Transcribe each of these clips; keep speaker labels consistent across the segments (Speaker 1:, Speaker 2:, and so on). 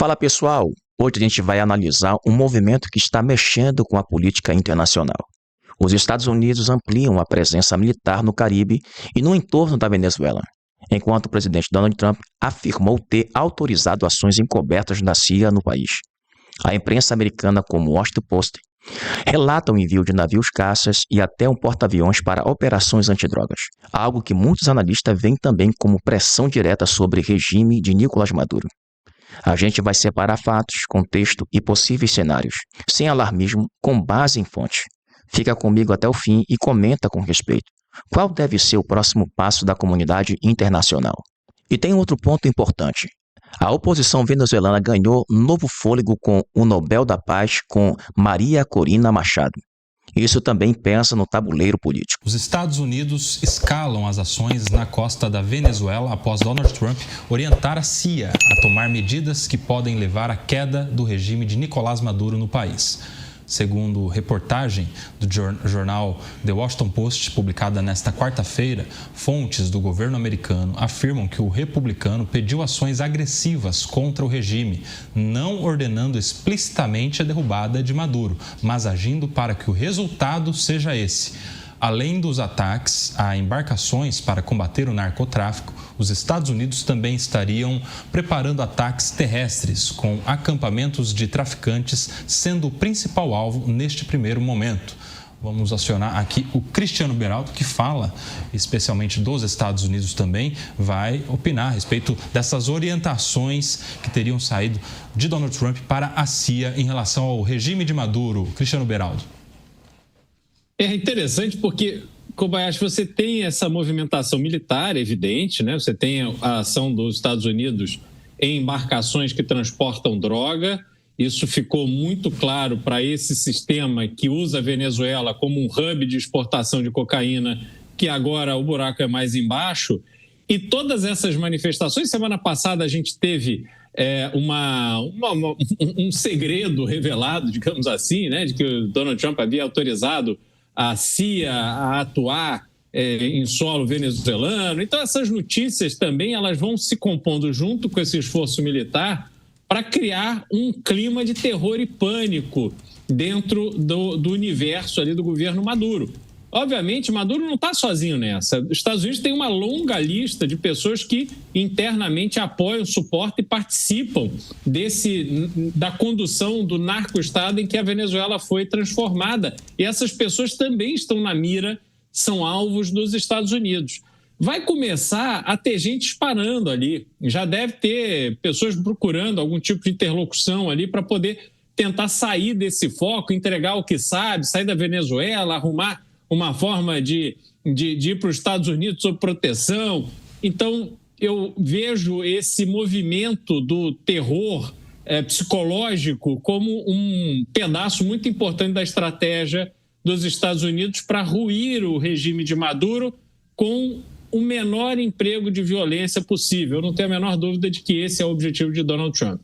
Speaker 1: Fala pessoal, hoje a gente vai analisar um movimento que está mexendo com a política internacional. Os Estados Unidos ampliam a presença militar no Caribe e no entorno da Venezuela, enquanto o presidente Donald Trump afirmou ter autorizado ações encobertas da CIA no país. A imprensa americana, como o Washington Post, relata o envio de navios caças e até um porta-aviões para operações antidrogas, algo que muitos analistas veem também como pressão direta sobre o regime de Nicolás Maduro. A gente vai separar fatos, contexto e possíveis cenários, sem alarmismo, com base em fonte. Fica comigo até o fim e comenta com respeito. Qual deve ser o próximo passo da comunidade internacional? E tem outro ponto importante. A oposição venezuelana ganhou novo fôlego com o Nobel da Paz com Maria Corina Machado. Isso também pensa no tabuleiro político.
Speaker 2: Os Estados Unidos escalam as ações na costa da Venezuela após Donald Trump orientar a CIA a tomar medidas que podem levar à queda do regime de Nicolás Maduro no país. Segundo reportagem do jornal The Washington Post, publicada nesta quarta-feira, fontes do governo americano afirmam que o republicano pediu ações agressivas contra o regime, não ordenando explicitamente a derrubada de Maduro, mas agindo para que o resultado seja esse. Além dos ataques a embarcações para combater o narcotráfico, os Estados Unidos também estariam preparando ataques terrestres, com acampamentos de traficantes sendo o principal alvo neste primeiro momento. Vamos acionar aqui o Cristiano Beraldo, que fala especialmente dos Estados Unidos também, vai opinar a respeito dessas orientações que teriam saído de Donald Trump para a CIA em relação ao regime de Maduro. Cristiano Beraldo.
Speaker 3: É interessante porque, Kobayashi, você tem essa movimentação militar evidente, né? Você tem a ação dos Estados Unidos em embarcações que transportam droga. Isso ficou muito claro para esse sistema que usa a Venezuela como um hub de exportação de cocaína, que agora o buraco é mais embaixo. E todas essas manifestações, semana passada a gente teve um segredo revelado, digamos assim, né? De que o Donald Trump havia autorizado a CIA a atuar em solo venezuelano. Então, essas notícias também elas vão se compondo junto com esse esforço militar para criar um clima de terror e pânico dentro do universo ali do governo Maduro. Obviamente, Maduro não está sozinho nessa. Os Estados Unidos têm uma longa lista de pessoas que internamente apoiam, suportam e participam da condução do narco-estado em que a Venezuela foi transformada. E essas pessoas também estão na mira, são alvos dos Estados Unidos. Vai começar a ter gente disparando ali. Já deve ter pessoas procurando algum tipo de interlocução ali para poder tentar sair desse foco, entregar o que sabe, sair da Venezuela, arrumar uma forma de ir para os Estados Unidos sob proteção. Então, eu vejo esse movimento do terror psicológico como um pedaço muito importante da estratégia dos Estados Unidos para ruir o regime de Maduro com o menor emprego de violência possível. Eu não tenho a menor dúvida de que esse é o objetivo de Donald Trump.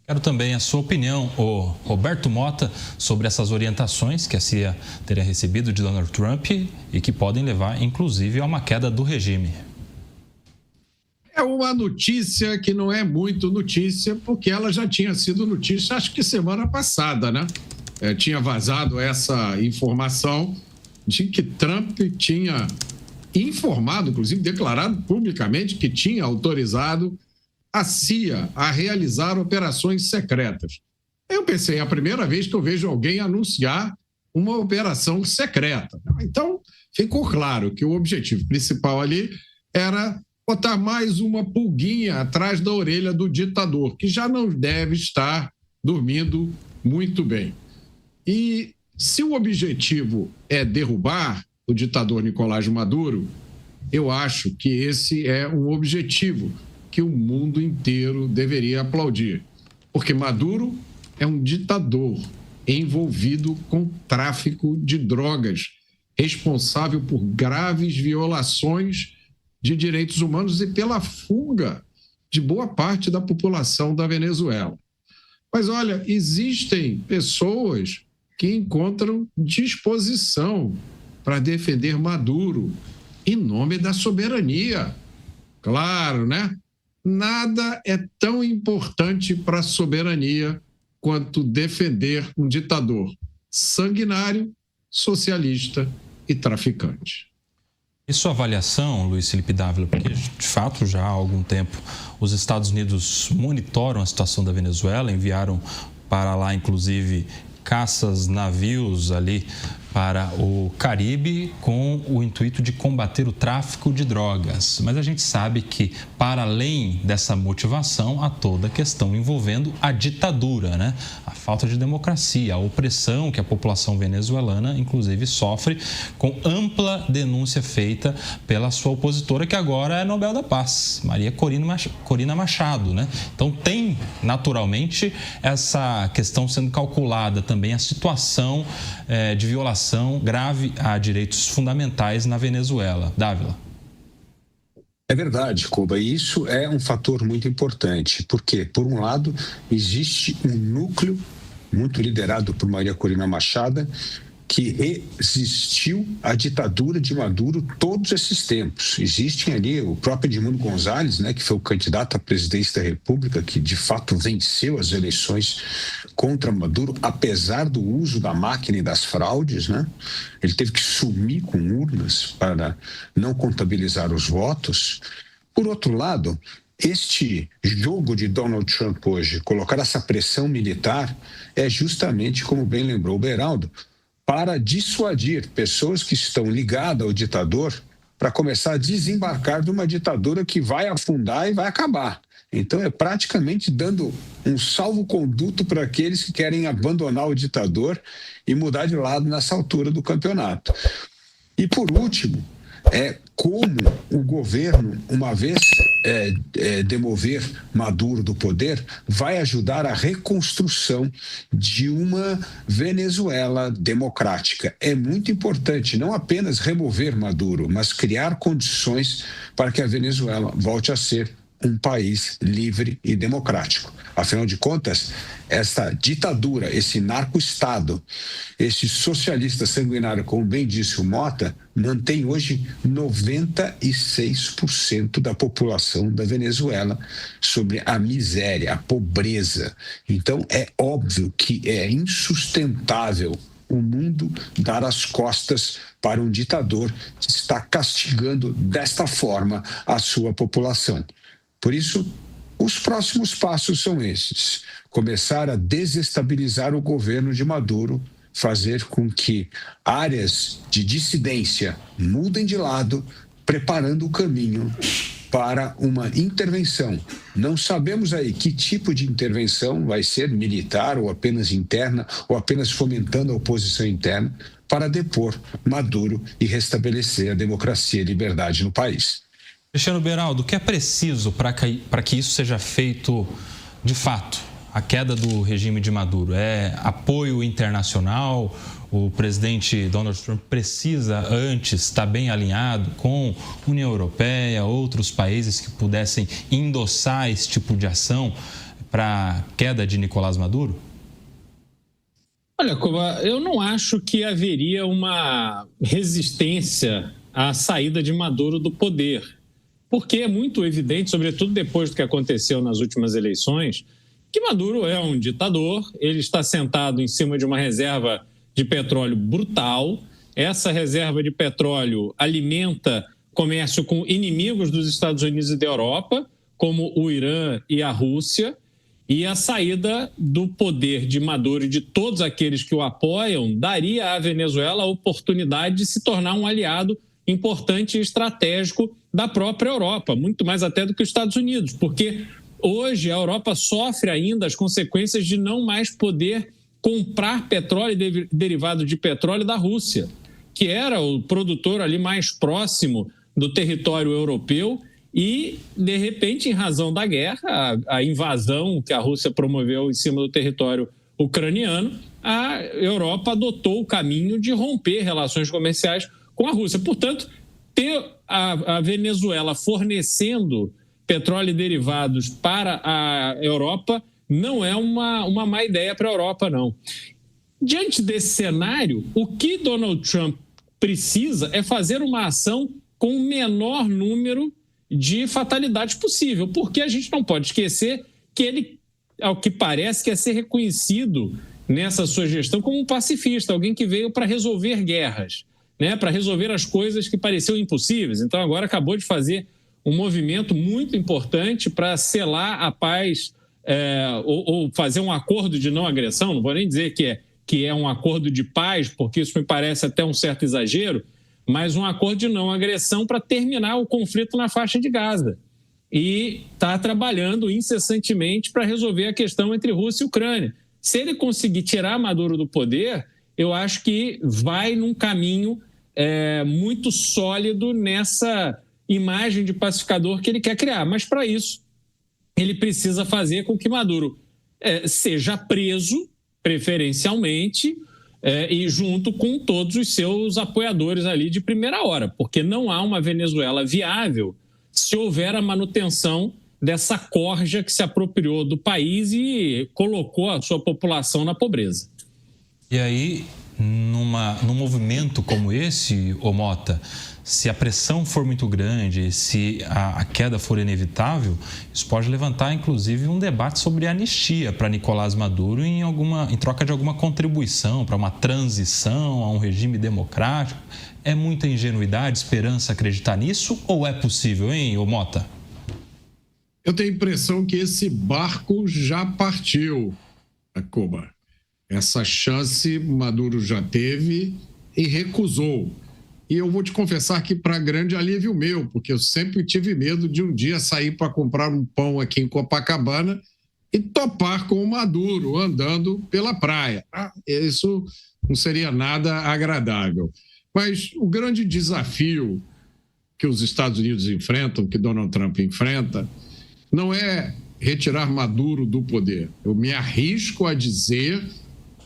Speaker 2: Quero também a sua opinião, o Roberto Mota, sobre essas orientações que a CIA teria recebido de Donald Trump e que podem levar, inclusive, a uma queda do regime.
Speaker 4: É uma notícia que não é muito notícia, porque ela já tinha sido notícia, acho que semana passada, né? Tinha vazado essa informação de que Trump tinha informado, inclusive declarado publicamente, que tinha autorizado a CIA a realizar operações secretas. Eu pensei, é a primeira vez que eu vejo alguém anunciar uma operação secreta. Então, ficou claro que o objetivo principal ali era botar mais uma pulguinha atrás da orelha do ditador, que já não deve estar dormindo muito bem. E se o objetivo é derrubar o ditador Nicolás Maduro, eu acho que esse é um objetivo que o mundo inteiro deveria aplaudir. Porque Maduro é um ditador envolvido com tráfico de drogas, responsável por graves violações de direitos humanos e pela fuga de boa parte da população da Venezuela. Mas, olha, existem pessoas que encontram disposição para defender Maduro em nome da soberania. Claro, né? nada é tão importante para a soberania quanto defender um ditador sanguinário, socialista e traficante.
Speaker 2: E sua avaliação, Luiz Felipe Dávila, porque de fato já há algum tempo os Estados Unidos monitoram a situação da Venezuela, enviaram para lá inclusive caças, navios ali para o Caribe com o intuito de combater o tráfico de drogas. Mas a gente sabe que, para além dessa motivação, há toda a questão envolvendo a ditadura, né? A falta de democracia, a opressão que a população venezuelana, inclusive, sofre, com ampla denúncia feita pela sua opositora, que agora é Nobel da Paz, Maria Corina Machado, né? Então, tem, naturalmente, essa questão sendo calculada também, a situação de violação grave a direitos fundamentais na Venezuela. Dávila.
Speaker 5: É verdade, Koba, e isso é um fator muito importante, porque, por um lado, existe um núcleo muito liderado por Maria Corina Machado, que resistiu à ditadura de Maduro todos esses tempos. Existem ali o próprio Edmundo González, né, que foi o candidato à presidência da República, que de fato venceu as eleições contra Maduro, apesar do uso da máquina e das fraudes, né? Ele teve que sumir com urnas para não contabilizar os votos. Por outro lado, este jogo de Donald Trump hoje, colocar essa pressão militar, é justamente, como bem lembrou o Beraldo, para dissuadir pessoas que estão ligadas ao ditador para começar a desembarcar de uma ditadura que vai afundar e vai acabar. Então, é praticamente dando um salvo-conduto para aqueles que querem abandonar o ditador e mudar de lado nessa altura do campeonato. E, por último, como o governo, uma vez demover Maduro do poder, vai ajudar a reconstrução de uma Venezuela democrática. É muito importante não apenas remover Maduro, mas criar condições para que a Venezuela volte a ser um país livre e democrático. Afinal de contas, essa ditadura, esse narco-estado, esse socialista sanguinário, como bem disse o Mota, mantém hoje 96% da população da Venezuela sobre a miséria, a pobreza. Então, é óbvio que é insustentável o mundo dar as costas para um ditador que está castigando desta forma a sua população. Por isso, os próximos passos são esses: começar a desestabilizar o governo de Maduro, fazer com que áreas de dissidência mudem de lado, preparando o caminho para uma intervenção. Não sabemos aí que tipo de intervenção vai ser, militar ou apenas interna, ou apenas fomentando a oposição interna, para depor Maduro e restabelecer a democracia e liberdade no país.
Speaker 2: Cristiano Beraldo, o que é preciso para que isso seja feito de fato? A queda do regime de Maduro é apoio internacional? O presidente Donald Trump precisa antes estar bem alinhado com a União Europeia, outros países que pudessem endossar esse tipo de ação para a queda de Nicolás Maduro?
Speaker 3: Olha, Koba, eu não acho que haveria uma resistência à saída de Maduro do poder. Porque é muito evidente, sobretudo depois do que aconteceu nas últimas eleições, que Maduro é um ditador, ele está sentado em cima de uma reserva de petróleo brutal. Essa reserva de petróleo alimenta comércio com inimigos dos Estados Unidos e da Europa, como o Irã e a Rússia, e a saída do poder de Maduro e de todos aqueles que o apoiam daria à Venezuela a oportunidade de se tornar um aliado importante e estratégico da própria Europa, muito mais até do que os Estados Unidos, porque hoje a Europa sofre ainda as consequências de não mais poder comprar petróleo e derivado de petróleo da Rússia, que era o produtor ali mais próximo do território europeu e, de repente, em razão da guerra, a invasão que a Rússia promoveu em cima do território ucraniano, a Europa adotou o caminho de romper relações comerciais com a Rússia. Portanto, ter a Venezuela fornecendo petróleo e derivados para a Europa não é uma má ideia para a Europa, não. Diante desse cenário, o que Donald Trump precisa é fazer uma ação com o menor número de fatalidade possível, porque a gente não pode esquecer que ele, ao que parece, quer ser reconhecido nessa sua gestão como um pacifista, alguém que veio para resolver guerras, né, para resolver as coisas que pareciam impossíveis. Então, agora acabou de fazer um movimento muito importante para selar a paz, ou fazer um acordo de não agressão. Não vou nem dizer que é um acordo de paz, porque isso me parece até um certo exagero, mas um acordo de não agressão para terminar o conflito na faixa de Gaza. E está trabalhando incessantemente para resolver a questão entre Rússia e Ucrânia. Se ele conseguir tirar Maduro do poder, eu acho que vai num caminho muito sólido nessa imagem de pacificador que ele quer criar. Mas, para isso, ele precisa fazer com que Maduro seja preso, preferencialmente, e junto com todos os seus apoiadores ali de primeira hora, porque não há uma Venezuela viável se houver a manutenção dessa corja que se apropriou do país e colocou a sua população na pobreza.
Speaker 2: E aí, num movimento como esse, ô Mota, se a pressão for muito grande, se a queda for inevitável, isso pode levantar, inclusive, um debate sobre anistia para Nicolás Maduro em troca de alguma contribuição para uma transição a um regime democrático. É muita ingenuidade, esperança acreditar nisso ou é possível, hein, ô Mota?
Speaker 4: Eu tenho a impressão que esse barco já partiu, Cuba. Essa chance Maduro já teve e recusou. E eu vou te confessar que, para grande alívio meu, porque eu sempre tive medo de um dia sair para comprar um pão aqui em Copacabana e topar com o Maduro andando pela praia. Isso não seria nada agradável. Mas o grande desafio que os Estados Unidos enfrentam, que Donald Trump enfrenta, não é retirar Maduro do poder. Eu me arrisco a dizer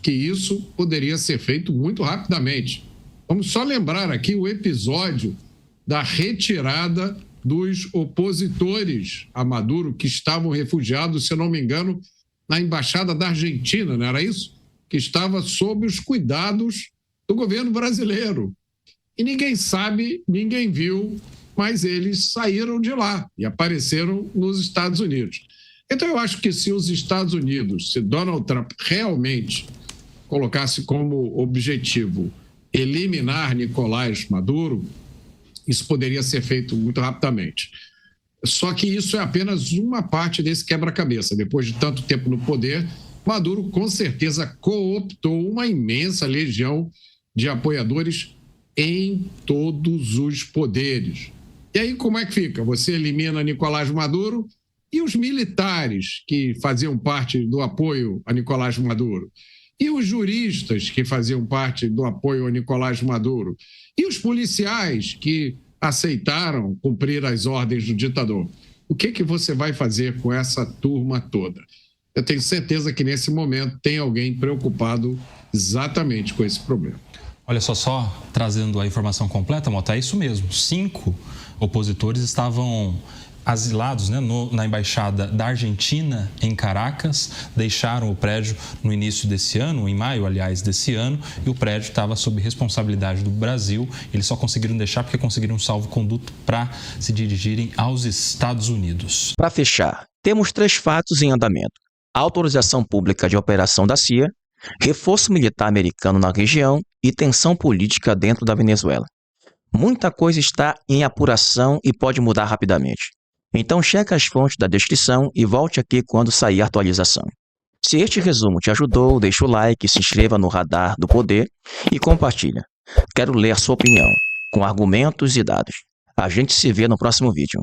Speaker 4: que isso poderia ser feito muito rapidamente. Vamos só lembrar aqui o episódio da retirada dos opositores a Maduro, que estavam refugiados, se eu não me engano, na Embaixada da Argentina, não era isso? Que estava sob os cuidados do governo brasileiro. E ninguém sabe, ninguém viu, mas eles saíram de lá e apareceram nos Estados Unidos. Então, eu acho que se os Estados Unidos, se Donald Trump realmente colocasse como objetivo eliminar Nicolás Maduro, isso poderia ser feito muito rapidamente. Só que isso é apenas uma parte desse quebra-cabeça. Depois de tanto tempo no poder, Maduro com certeza cooptou uma imensa legião de apoiadores em todos os poderes. E aí como é que fica? Você elimina Nicolás Maduro e os militares que faziam parte do apoio a Nicolás Maduro? E os juristas que faziam parte do apoio a Nicolás Maduro? E os policiais que aceitaram cumprir as ordens do ditador? O que você vai fazer com essa turma toda? Eu tenho certeza que nesse momento tem alguém preocupado exatamente com esse problema.
Speaker 2: Olha só trazendo a informação completa, Mota, é isso mesmo. 5 opositores estavam asilados, né, na Embaixada da Argentina, em Caracas, deixaram o prédio no início desse ano, em maio, aliás, desse ano, e o prédio estava sob responsabilidade do Brasil. Eles só conseguiram deixar porque conseguiram um salvo-conduto para se dirigirem aos Estados Unidos.
Speaker 1: Para fechar, temos 3 fatos em andamento: a autorização pública de operação da CIA, reforço militar americano na região e tensão política dentro da Venezuela. Muita coisa está em apuração e pode mudar rapidamente. Então cheque as fontes da descrição e volte aqui quando sair a atualização. Se este resumo te ajudou, deixa o like, se inscreva no Radar do Poder e compartilha. Quero ler a sua opinião, com argumentos e dados. A gente se vê no próximo vídeo.